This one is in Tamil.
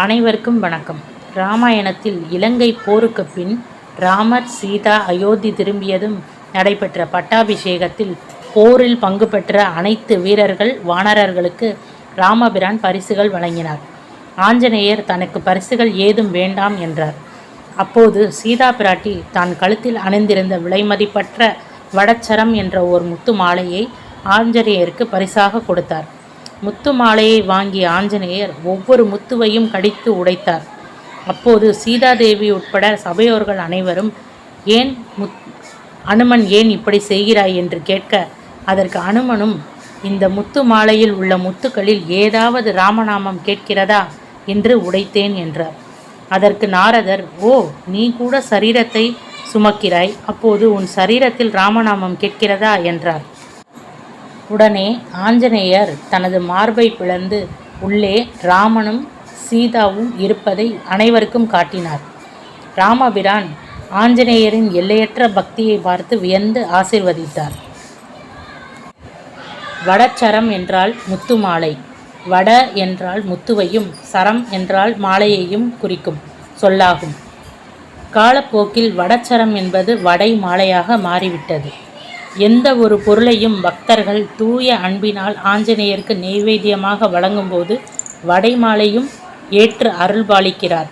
அனைவருக்கும் வணக்கம். இராமாயணத்தில் இலங்கை போருக்கு பின் ராமர் சீதா அயோத்தி திரும்பியதும் நடைபெற்ற பட்டாபிஷேகத்தில் போரில் பங்கு பெற்ற அனைத்து வீரர்கள் வானரர்களுக்கு ராமபிரான் பரிசுகள் வழங்கினார். ஆஞ்சநேயர் தனக்கு பரிசுகள் ஏதும் வேண்டாம் என்றார். அப்போது சீதா பிராட்டி தான் கழுத்தில் அணிந்திருந்த விலைமதிப்பற்ற வடச்சரம் என்ற ஓர் முத்து மாலையை ஆஞ்சநேயருக்கு பரிசாக கொடுத்தார். முத்து மாலையை வாங்கிய ஆஞ்சநேயர் ஒவ்வொரு முத்துவையும் கடித்து உடைத்தார். அப்போது சீதாதேவி உட்பட சபையோர்கள் அனைவரும் அனுமன் ஏன் இப்படி செய்கிறாய் என்று கேட்க, அதற்கு அனுமனும் இந்த முத்து மாலையில் உள்ள முத்துக்களில் ஏதாவது ராமநாமம் கேட்கிறதா என்று உடைத்தேன் என்றார். அதற்கு நாரதர், ஓ, நீ கூட சரீரத்தை சுமக்கிறாய், அப்போது உன் சரீரத்தில் ராமநாமம் கேட்கிறதா என்றார். உடனே ஆஞ்சநேயர் தனது மார்பை பிளந்து உள்ளே ராமனும் சீதாவும் இருப்பதை அனைவருக்கும் காட்டினார். ராமபிரான் ஆஞ்சநேயரின் எல்லையற்ற பக்தியை பார்த்து வியந்து ஆசீர்வதித்தார். வடச்சரம் என்றால் முத்து மாலை. வட என்றால் முத்துவையும், சரம் என்றால் மாலையையும் குறிக்கும் சொல்லாகும். காலப்போக்கில் வடச்சரம் என்பது வடை மாலையாக மாறிவிட்டது. எந்த ஒரு பொருளையும் பக்தர்கள் தூய அன்பினால் ஆஞ்சநேயருக்கு நெய்வேத்தியமாக வழங்கும்போது வடை மாலையும் ஏற்று அருள்பாலிக்கிறார்.